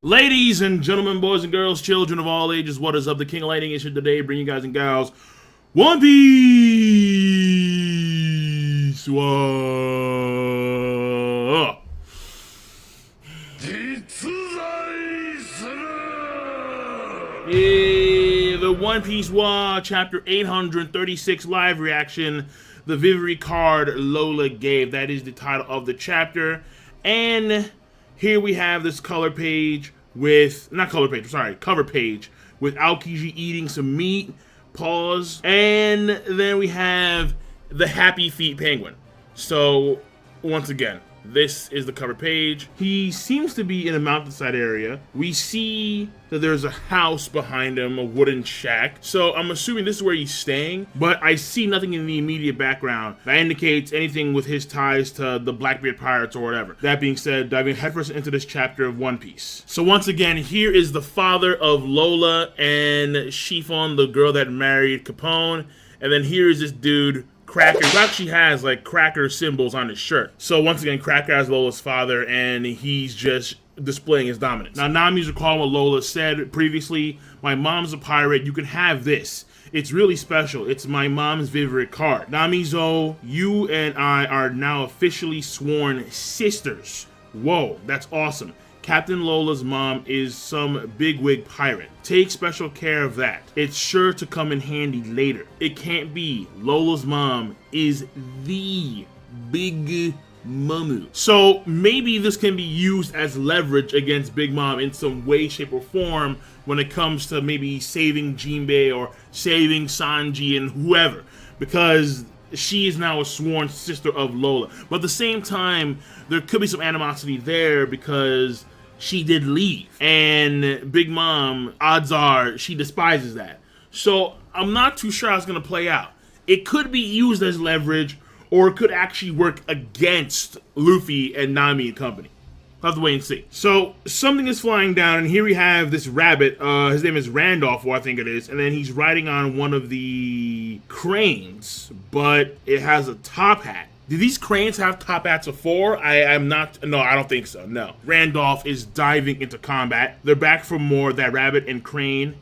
Ladies and gentlemen, boys and girls, children of all ages, what is up? The King of Lightning is here today, bringing you guys and gals One Piece. The One Piece Wa Chapter 836 live reaction, the Vivery card Lola gave. That is the title of the chapter. And here we have this cover page with Aokiji eating some meat, pause, and then we have the Happy Feet penguin. So, once again, this is the cover page. He seems to be in a mountainside area. We see that there's a house behind him, a wooden shack. So I'm assuming this is where he's staying, but I see nothing in the immediate background that indicates anything with his ties to the Blackbeard Pirates or whatever. That being said, diving headfirst into this chapter of One Piece. So once again, here is the father of Lola and Chiffon, the girl that married Capone. And then here is this dude, Cracker, who actually has like Cracker symbols on his shirt. So once again, Cracker is Lola's father, and he's just displaying his dominance. Now, Nami's recalling what Lola said previously. My mom's a pirate. You can have this. It's really special. It's my mom's Vivery card. Namizo, you and I are now officially sworn sisters. Whoa, that's awesome. Captain Lola's mom is some bigwig pirate. Take special care of that. It's sure to come in handy later. It can't be. Lola's mom is the Big Mamu. So maybe this can be used as leverage against Big Mom in some way, shape, or form when it comes to maybe saving Jinbei or saving Sanji and whoever. Because she is now a sworn sister of Lola. But at the same time, there could be some animosity there because she did leave. And Big Mom, odds are, she despises that. So I'm not too sure how it's going to play out. It could be used as leverage, or it could actually work against Luffy and Nami and company. We'll have to wait and see. So something is flying down, and here we have this rabbit. His name is Randolph, or I think it is. And then he's riding on one of the cranes, but it has a top hat. Do these cranes have top hats before? No, I don't think so, no. Randolph is diving into combat. They're back for more, that rabbit and crane.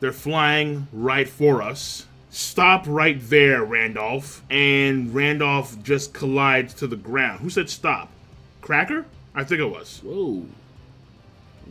They're flying right for us. Stop right there, Randolph. And Randolph just collides to the ground. Who said stop? Cracker? I think it was. Whoa.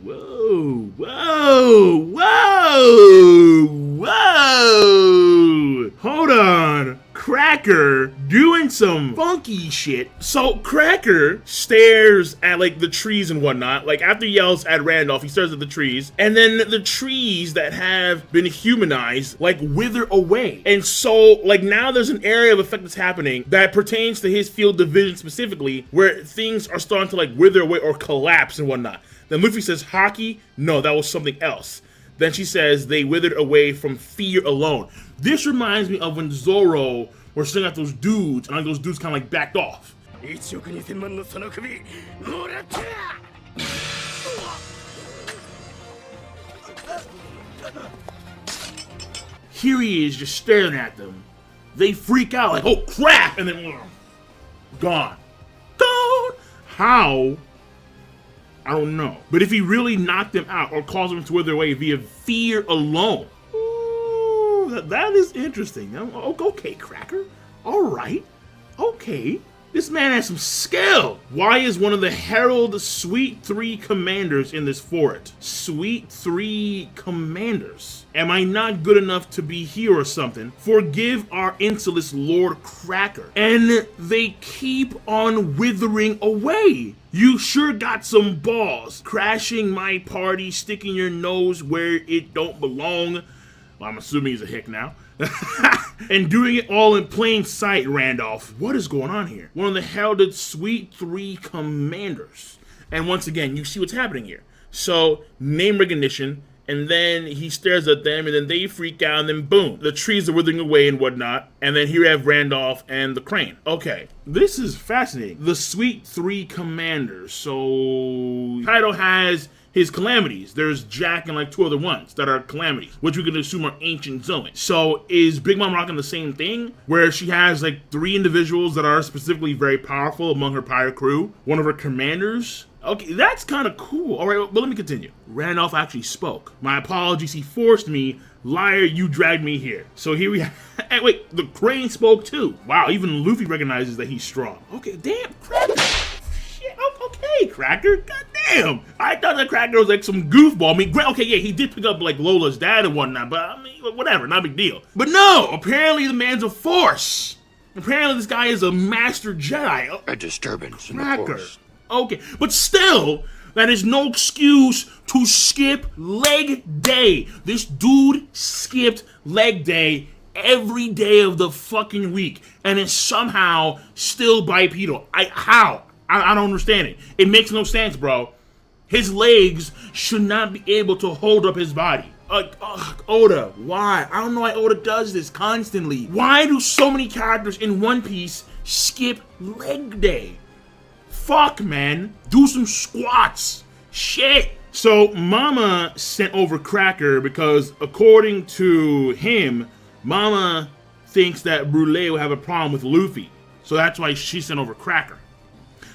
Whoa. Whoa. Whoa. Whoa. Hold on. Cracker doing some funky shit. So Cracker stares at like the trees and whatnot. Like after he yells at Randolph, he stares at the trees, and then the trees that have been humanized like wither away. And so like now there's an area of effect that's happening that pertains to his field division specifically, where things are starting to like wither away or collapse and whatnot. Then Luffy says hockey. No, that was something else. Then she says they withered away from fear alone. This reminds me of when Zoro were sending out those dudes, and those dudes kind of like backed off. Here he is just staring at them. They freak out like, oh crap, and then gone. Gone. How? I don't know. But if he really knocked them out or caused them to wither away via fear alone, ooh, that is interesting. Okay, Cracker. All right. Okay. This man has some skill. Why is one of the Herald Sweet 3 commanders in this fort? Sweet 3 commanders. Am I not good enough to be here or something? Forgive our insolence, Lord Cracker. And they keep on withering away. You sure got some balls. Crashing my party, sticking your nose where it don't belong. Well, I'm assuming he's a hick now. And doing it all in plain sight, Randolph. What is going on here? One of the heralded Sweet 3 commanders. And once again, you see what's happening here. So, name recognition, and then he stares at them, and then they freak out, and then boom, the trees are withering away and whatnot. And then here we have Randolph and the crane. Okay, this is fascinating. The Sweet 3 commanders. So, Kaido has his calamities. There's Jack and like 2 other ones that are calamities, which we can assume are ancient Zoans. So is Big Mom rocking the same thing, where she has like 3 individuals that are specifically very powerful among her pirate crew? One of her commanders Okay, that's kind of cool. All right, but let me continue. Randolph actually spoke. My apologies, he forced me. Liar, you dragged me here. So here we have, hey, wait, the crane spoke too. Wow, even Luffy recognizes that he's strong. Okay, damn, Cracker. Shit, okay, Cracker, goddamn. I thought that Cracker was like some goofball. I mean, okay, yeah, he did pick up like Lola's dad and whatnot, but I mean, whatever, not a big deal. But no, apparently the man's a force. Apparently this guy is a master Jedi. A disturbance in Cracker. the force. Okay, but still, that is no excuse to skip leg day. This dude skipped leg day every day of the fucking week, and is somehow still bipedal. How? I don't understand it. It makes no sense, bro. His legs should not be able to hold up his body. Oda, why? I don't know why Oda does this constantly. Why do so many characters in One Piece skip leg day? Fuck, man. Do some squats. Shit. So, Mama sent over Cracker because, according to him, Mama thinks that Brûlée will have a problem with Luffy. So that's why she sent over Cracker.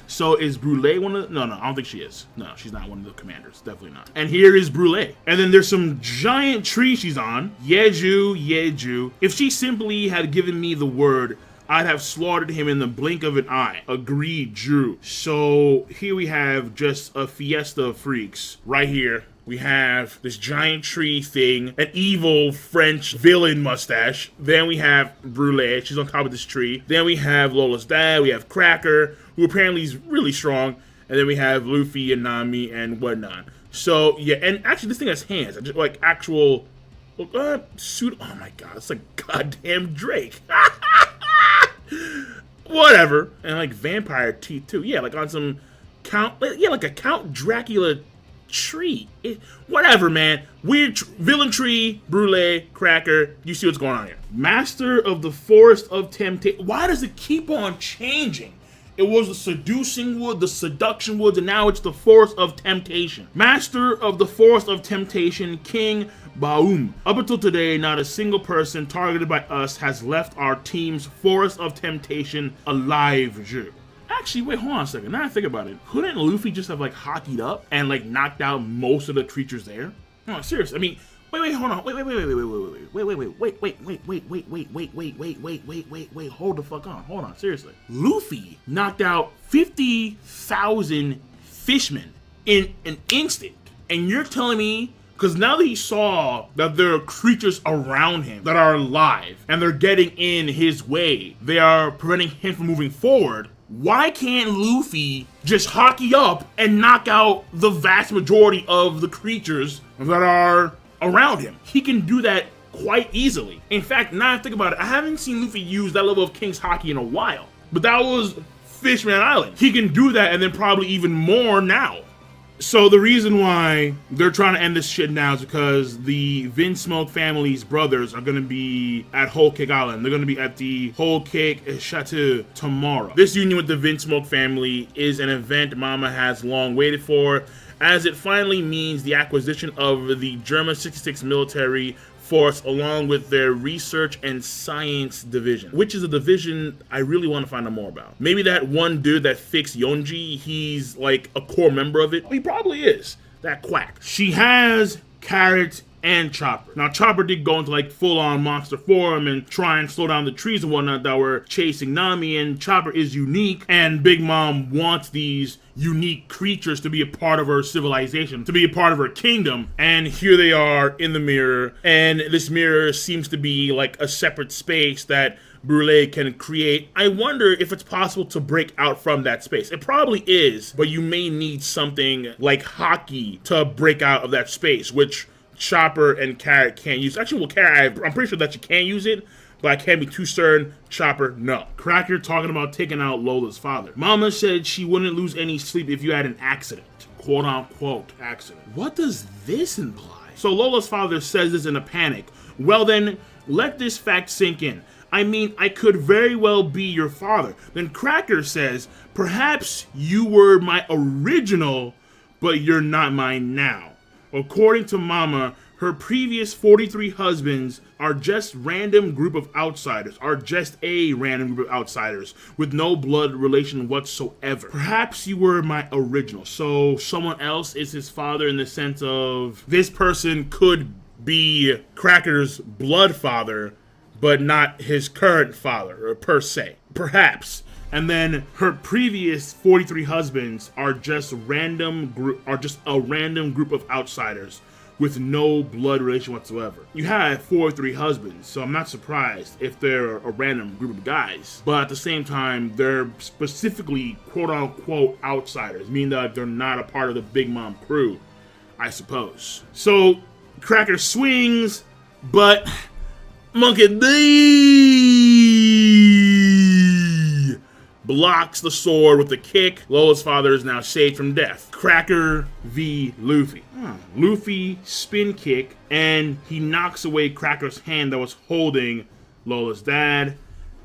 So is Brûlée one of the... No, I don't think she is. No, she's not one of the commanders. Definitely not. And here is Brûlée. And then there's some giant tree she's on. Yeju. If she simply had given me the word, I'd have slaughtered him in the blink of an eye. Agreed, Drew. So here we have just a fiesta of freaks. Right here, we have this giant tree thing, an evil French villain mustache. Then we have Brûlée. She's on top of this tree. Then we have Lola's dad. We have Cracker, who apparently is really strong. And then we have Luffy and Nami and whatnot. So, yeah, and actually this thing has hands. Just like actual suit. Oh my god, it's like goddamn Drake. Whatever. And like vampire teeth too. Yeah, like on some like a Count Dracula tree. Whatever, man. Weird villain tree, Brûlée, Cracker. You see what's going on here. Master of the Forest of Temptation. Why does it keep on changing? It was the Seducing Wood, the Seduction Woods, and now it's the Forest of Temptation. Master of the Forest of Temptation, King Baum. Up until today, not a single person targeted by us has left our team's Forest of Temptation alive, Drew. Actually, wait, hold on a second. Now I think about it. Couldn't Luffy just have like hockeyed up and like knocked out most of the creatures there? No, seriously. I mean, wait, hold on. Wait, hold the fuck on. Hold on, seriously. Luffy knocked out 50,000 fishmen in an instant. And you're telling me, because now that he saw that there are creatures around him that are alive and they're getting in his way, they are preventing him from moving forward, why can't Luffy just hockey up and knock out the vast majority of the creatures that are around him? He can do that quite easily. In fact, now I think about it, I haven't seen Luffy use that level of King's Hockey in a while. But that was Fishman Island. He can do that and then probably even more now. So the reason why they're trying to end this shit now is because the Vinsmoke family's brothers are going to be at Whole Cake Island. They're going to be at the Whole Cake Chateau tomorrow. This union with the Vinsmoke family is an event Mama has long waited for, as it finally means the acquisition of the German 66 military force along with their research and science division, which is a division I really want to find out more about. Maybe that one dude that fixed Yonji, he's like a core member of it. He probably is. That quack. She has Carrot and Chopper. Now Chopper did go into like full-on monster form and try and slow down the trees and whatnot that were chasing Nami, and Chopper is unique, and Big Mom wants these unique creatures to be a part of her civilization, to be a part of her kingdom. And here they are in the mirror, and this mirror seems to be like a separate space that Brûlée can create. I wonder if it's possible to break out from that space. It probably is, but you may need something like hockey to break out of that space, which Chopper and Carrot can't use. Actually, well, Carrot, I'm pretty sure that you can use it, but I can't be too certain. Chopper, no. Cracker talking about taking out Lola's father. Mama said she wouldn't lose any sleep if you had an accident. Quote unquote accident. What does this imply? So Lola's father says this in a panic. Well then, let this fact sink in. I mean, I could very well be your father. Then Cracker says, perhaps you were my original, but you're not mine now. According to Mama, her previous 43 husbands are just random group of outsiders, with no blood relation whatsoever. Perhaps you were my original, so someone else is his father in the sense of this person could be Cracker's blood father, but not his current father, per se. Perhaps. And then her previous 43 husbands are just a random group of outsiders with no blood relation whatsoever. You have 43 husbands, so I'm not surprised if they're a random group of guys. But at the same time, they're specifically quote-unquote outsiders, meaning that they're not a part of the Big Mom crew, I suppose. So Cracker swings, but Monkey D blocks the sword with a kick. Lola's father is now saved from death. Cracker v. Luffy. Luffy spin kick, and he knocks away Cracker's hand that was holding Lola's dad,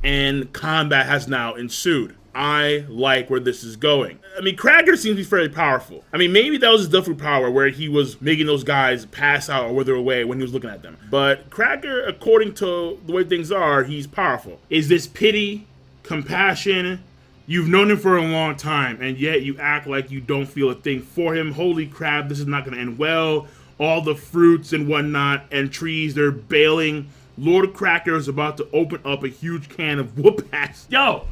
and combat has now ensued. I like where this is going. I mean, Cracker seems to be fairly powerful. I mean, maybe that was his Duffy power where he was making those guys pass out or wither away when he was looking at them. But Cracker, according to the way things are, he's powerful. Is this pity? Compassion? You've known him for a long time, and yet you act like you don't feel a thing for him. Holy crap, this is not going to end well. All the fruits and whatnot and trees, they're bailing. Lord Cracker is about to open up a huge can of whoop-ass. Yo!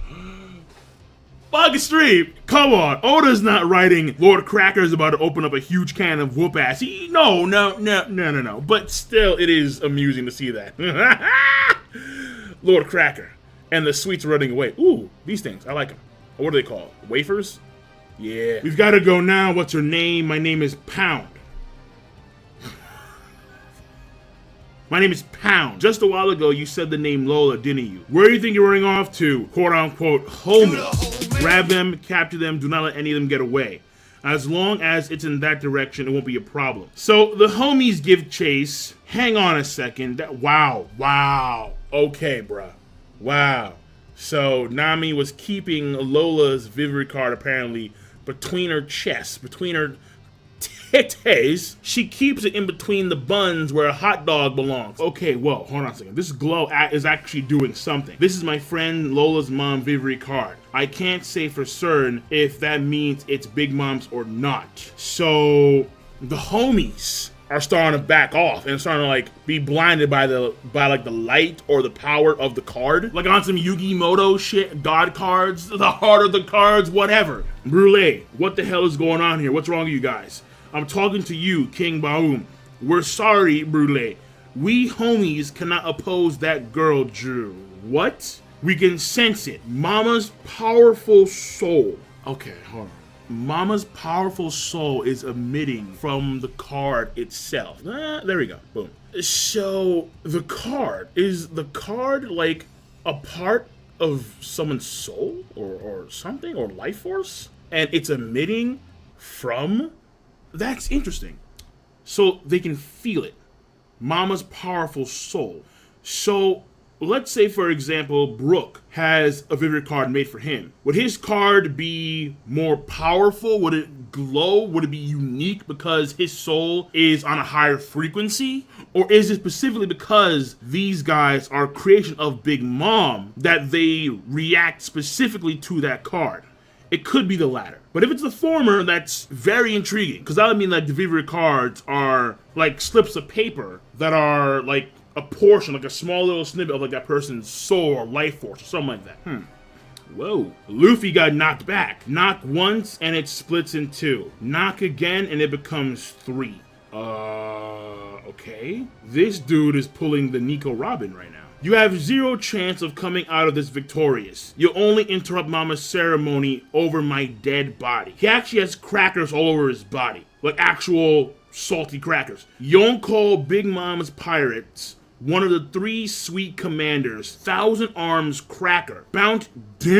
Fucking stream! Come on, Oda's not writing Lord Cracker is about to open up a huge can of whoop-ass. No. But still, it is amusing to see that. Lord Cracker. And the sweets are running away. Ooh, these things. I like them. What are they called? Wafers? Yeah. We've got to go now. What's your name? My name is Pound. My name is Pound. Just a while ago, you said the name Lola, didn't you? Where do you think you're running off to? Quote unquote, homie. Grab them, capture them, do not let any of them get away. As long as it's in that direction, it won't be a problem. So the homies give chase. Hang on a second. Wow. Okay, bruh. Wow. So Nami was keeping Lola's Viviry card apparently between her chest, between her titties. She keeps it in between the buns where a hot dog belongs. Okay, whoa, hold on a second. This glow is actually doing something. This is my friend Lola's mom Viviry card. I can't say for certain if that means it's Big Mom's or not. So the homies are starting to back off and starting to like be blinded by the light or the power of the card. Like on some Yu-Gi-Oh shit, God cards, the heart of the cards, whatever. Brule, what the hell is going on here? What's wrong with you guys? I'm talking to you, King Baum. We're sorry, Brule. We homies cannot oppose that girl, Drew. What? We can sense it. Mama's powerful soul. Okay, hold on. Mama's powerful soul is emitting from the card itself. There we go. Boom. So is the card like a part of someone's soul or something or life force? And it's emitting from? That's interesting. So they can feel it. Mama's powerful soul. So let's say, for example, Brook has a Viviry card made for him. Would his card be more powerful? Would it glow? Would it be unique because his soul is on a higher frequency? Or is it specifically because these guys are a creation of Big Mom that they react specifically to that card? It could be the latter. But if it's the former, that's very intriguing. Because that would mean that the Viviry cards are like slips of paper that are like a portion, like a small little snippet of like that person's soul or life force or something like that. Whoa. Luffy got knocked back. Knock once and it splits in two. Knock again and it becomes three. Okay. This dude is pulling the Nico Robin right now. You have zero chance of coming out of this victorious. You'll only interrupt Mama's ceremony over my dead body. He actually has crackers all over his body. Like actual salty crackers. Yonko Big Mama's pirates. One of the three sweet commanders, 1,000 Arms Cracker. Bounty. Damn!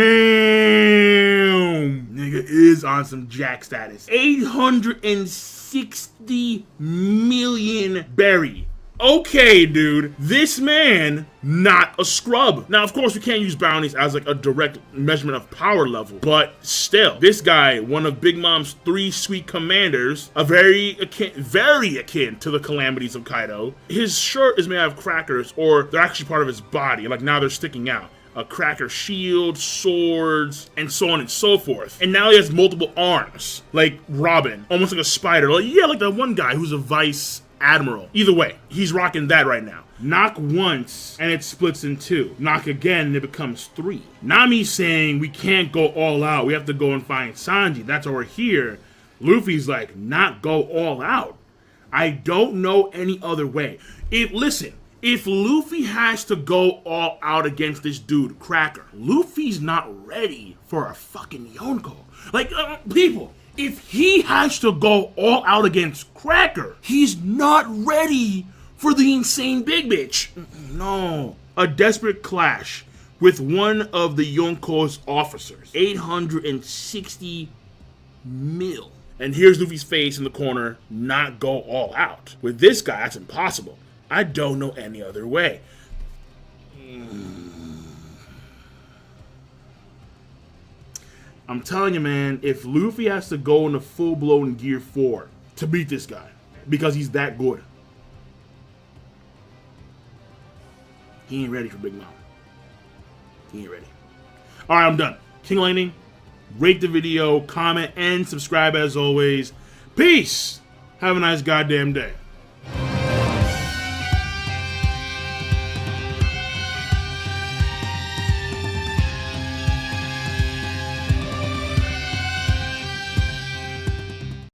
Nigga is on some jack status. 860 million berry. okay, dude, this man, not a scrub. Now, of course, we can't use bounties as like a direct measurement of power level, but still, this guy, one of Big Mom's 3 sweet commanders, very akin to the calamities of Kaido. His shirt is made out of crackers, or they're actually part of his body, like now they're sticking out. A cracker shield, swords, and so on and so forth. And now he has multiple arms, like Robin, almost like a spider. Like, yeah, like that one guy who's a vice admiral. Either way, he's rocking that right now. Knock once, and it splits in 2. Knock again, and it becomes 3. Nami's saying we can't go all out. We have to go and find Sanji. That's why we're here. Luffy's like, not go all out. I don't know any other way. Listen. If Luffy has to go all out against this dude, Cracker, Luffy's not ready for a fucking Yonko. Like, people, if he has to go all out against Cracker, he's not ready for the insane big bitch. No. A desperate clash with one of the Yonko's officers. 860 mil. And here's Luffy's face in the corner, not go all out. With this guy, that's impossible. I don't know any other way. I'm telling you, man, if Luffy has to go into full-blown Gear 4 to beat this guy, because he's that good, he ain't ready for Big Mom. He ain't ready. All right, I'm done. King Lightning, rate the video, comment, and subscribe as always. Peace. Have a nice goddamn day.